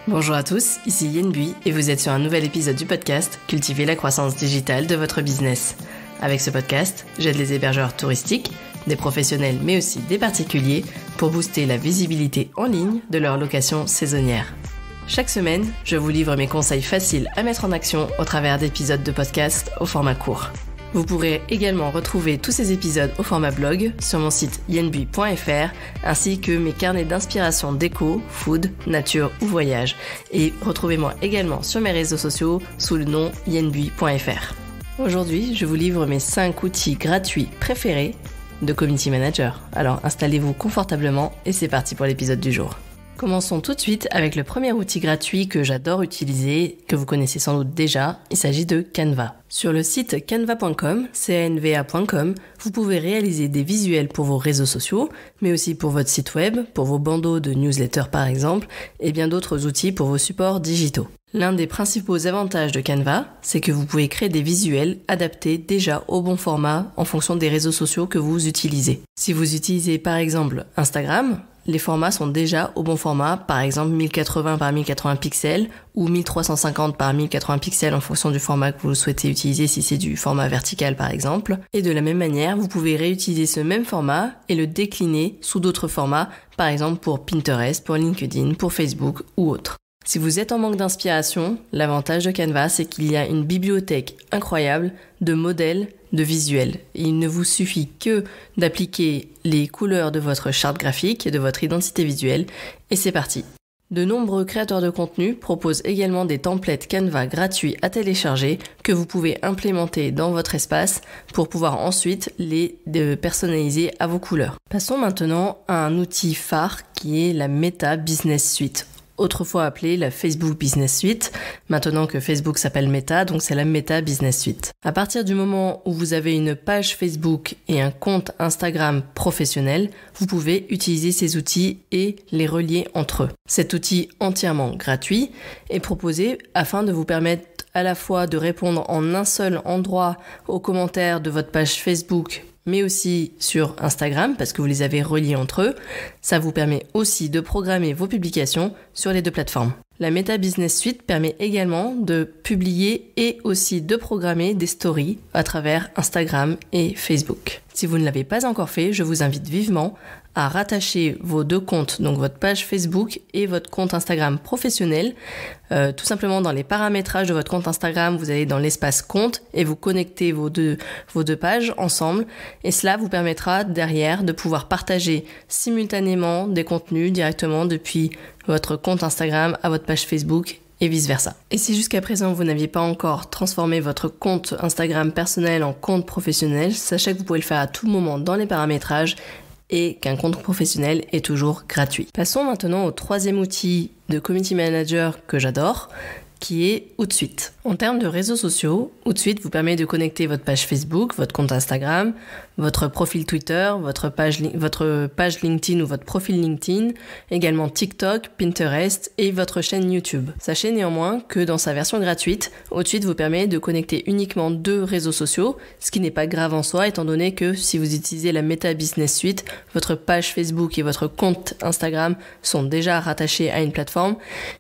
Bonjour à tous, ici Yen Bui et vous êtes sur un nouvel épisode du podcast Cultiver la croissance digitale de votre business. Avec ce podcast, j'aide les hébergeurs touristiques, des professionnels mais aussi des particuliers pour booster la visibilité en ligne de leur location saisonnière. Chaque semaine, je vous livre mes conseils faciles à mettre en action au travers d'épisodes de podcast au format court. Vous pourrez également retrouver tous ces épisodes au format blog sur mon site yenbui.fr ainsi que mes carnets d'inspiration déco, food, nature ou voyage. Et retrouvez-moi également sur mes réseaux sociaux sous le nom yenbui.fr. Aujourd'hui, je vous livre mes 5 outils gratuits préférés de Community Manager. Alors installez-vous confortablement et c'est parti pour l'épisode du jour. Commençons tout de suite avec le premier outil gratuit que j'adore utiliser, que vous connaissez sans doute déjà, il s'agit de Canva. Sur le site canva.com, canva.com, vous pouvez réaliser des visuels pour vos réseaux sociaux, mais aussi pour votre site web, pour vos bandeaux de newsletter par exemple, et bien d'autres outils pour vos supports digitaux. L'un des principaux avantages de Canva, c'est que vous pouvez créer des visuels adaptés déjà au bon format en fonction des réseaux sociaux que vous utilisez. Si vous utilisez par exemple Instagram, les formats sont déjà au bon format, par exemple 1080 par 1080 pixels ou 1350 par 1080 pixels en fonction du format que vous souhaitez utiliser si c'est du format vertical par exemple. Et de la même manière, vous pouvez réutiliser ce même format et le décliner sous d'autres formats, par exemple pour Pinterest, pour LinkedIn, pour Facebook ou autres. Si vous êtes en manque d'inspiration, l'avantage de Canva, c'est qu'il y a une bibliothèque incroyable de modèles, de visuels. Il ne vous suffit que d'appliquer les couleurs de votre charte graphique et de votre identité visuelle, et c'est parti. De nombreux créateurs de contenu proposent également des templates Canva gratuits à télécharger que vous pouvez implémenter dans votre espace pour pouvoir ensuite les personnaliser à vos couleurs. Passons maintenant à un outil phare qui est la Meta Business Suite. Autrefois appelée la Facebook Business Suite, maintenant que Facebook s'appelle Meta, donc c'est la Meta Business Suite. À partir du moment où vous avez une page Facebook et un compte Instagram professionnel, vous pouvez utiliser ces outils et les relier entre eux. Cet outil entièrement gratuit est proposé afin de vous permettre à la fois de répondre en un seul endroit aux commentaires de votre page Facebook, mais aussi sur Instagram, parce que vous les avez reliés entre eux. Ça vous permet aussi de programmer vos publications sur les deux plateformes. La Meta Business Suite permet également de publier et aussi de programmer des stories à travers Instagram et Facebook. Si vous ne l'avez pas encore fait, je vous invite vivement à rattacher vos deux comptes, donc votre page Facebook et votre compte Instagram professionnel. Tout simplement dans les paramétrages de votre compte Instagram, vous allez dans l'espace compte et vous connectez vos deux pages ensemble. Et cela vous permettra derrière de pouvoir partager simultanément des contenus directement depuis votre compte Instagram à votre page Facebook et vice-versa. Et si jusqu'à présent vous n'aviez pas encore transformé votre compte Instagram personnel en compte professionnel, sachez que vous pouvez le faire à tout moment dans les paramétrages et qu'un compte professionnel est toujours gratuit. Passons maintenant au troisième outil de Community Manager que j'adore, qui est Hootsuite. En termes de réseaux sociaux, Hootsuite vous permet de connecter votre page Facebook, votre compte Instagram, votre profil Twitter, votre page LinkedIn ou votre profil LinkedIn, également TikTok, Pinterest et votre chaîne YouTube. Sachez néanmoins que dans sa version gratuite, Hootsuite vous permet de connecter uniquement 2 réseaux sociaux, ce qui n'est pas grave en soi étant donné que si vous utilisez la Meta Business Suite, votre page Facebook et votre compte Instagram sont déjà rattachés à une plateforme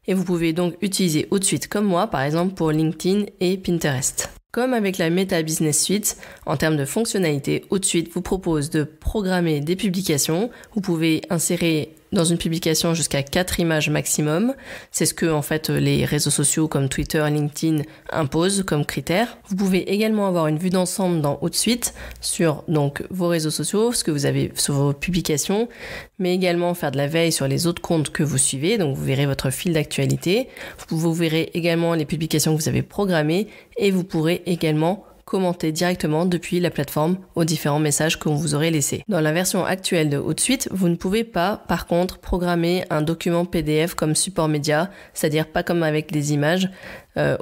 et vous pouvez donc utiliser Hootsuite comme moi par exemple pour LinkedIn et Pinterest. Comme avec la Meta Business Suite, en termes de fonctionnalité, Hootsuite vous propose de programmer des publications. Vous pouvez insérer dans une publication jusqu'à 4 images maximum. C'est ce que en fait les réseaux sociaux comme Twitter, LinkedIn imposent comme critère. Vous pouvez également avoir une vue d'ensemble dans Hootsuite sur donc vos réseaux sociaux, ce que vous avez sur vos publications, mais également faire de la veille sur les autres comptes que vous suivez. Donc vous verrez votre fil d'actualité. Vous verrez également les publications que vous avez programmées et vous pourrez également commenter directement depuis la plateforme aux différents messages que vous aurez laissés. Dans la version actuelle de Hootsuite, vous ne pouvez pas, par contre, programmer un document PDF comme support média, c'est-à-dire pas comme avec des images.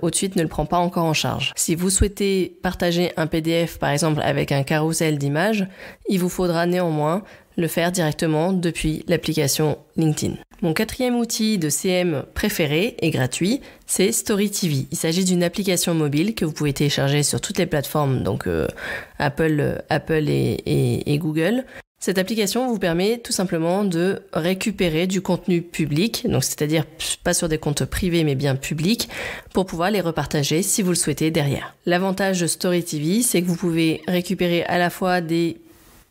Hootsuite ne le prend pas encore en charge. Si vous souhaitez partager un PDF, par exemple, avec un carrousel d'images, il vous faudra néanmoins le faire directement depuis l'application LinkedIn. Mon quatrième outil de CM préféré et gratuit, c'est StoryTV. Il s'agit d'une application mobile que vous pouvez télécharger sur toutes les plateformes, donc Apple et Google. Cette application vous permet tout simplement de récupérer du contenu public, donc c'est-à-dire pas sur des comptes privés mais bien publics, pour pouvoir les repartager si vous le souhaitez derrière. L'avantage de Story TV, c'est que vous pouvez récupérer à la fois des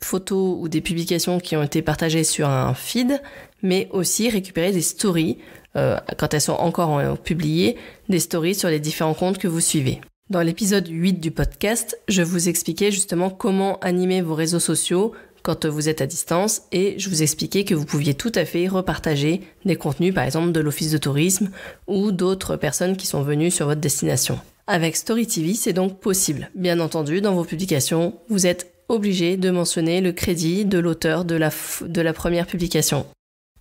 photos ou des publications qui ont été partagées sur un feed, mais aussi récupérer des stories, quand elles sont encore publiées, des stories sur les différents comptes que vous suivez. Dans l'épisode 8 du podcast, je vous expliquais justement comment animer vos réseaux sociaux quand vous êtes à distance, et je vous expliquais que vous pouviez tout à fait repartager des contenus, par exemple de l'office de tourisme ou d'autres personnes qui sont venues sur votre destination. Avec Story TV, c'est donc possible. Bien entendu, dans vos publications, vous êtes obligé de mentionner le crédit de l'auteur de la première publication.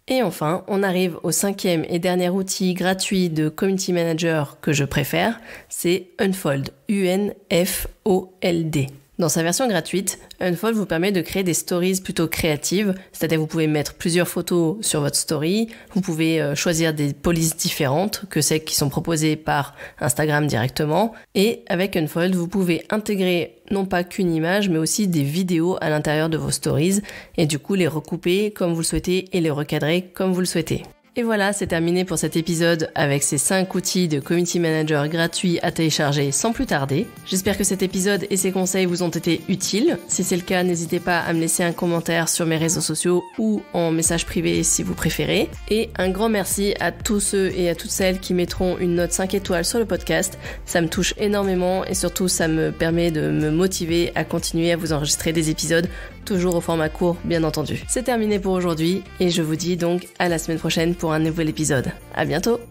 Et enfin, on arrive au 5e et dernier outil gratuit de Community Manager que je préfère, c'est Unfold, U-N-F-O-L-D. Dans sa version gratuite, Unfold vous permet de créer des stories plutôt créatives, c'est-à-dire vous pouvez mettre plusieurs photos sur votre story, vous pouvez choisir des polices différentes que celles qui sont proposées par Instagram directement, et avec Unfold, vous pouvez intégrer non pas qu'une image, mais aussi des vidéos à l'intérieur de vos stories, et du coup les recouper comme vous le souhaitez et les recadrer comme vous le souhaitez. Et voilà, c'est terminé pour cet épisode avec ces 5 outils de Community Manager gratuits à télécharger sans plus tarder. J'espère que cet épisode et ces conseils vous ont été utiles. Si c'est le cas, n'hésitez pas à me laisser un commentaire sur mes réseaux sociaux ou en message privé si vous préférez. Et un grand merci à tous ceux et à toutes celles qui mettront une note 5 étoiles sur le podcast. Ça me touche énormément et surtout ça me permet de me motiver à continuer à vous enregistrer des épisodes, toujours au format court bien entendu. C'est terminé pour aujourd'hui et je vous dis donc à la semaine prochaine pour un nouvel épisode. À bientôt!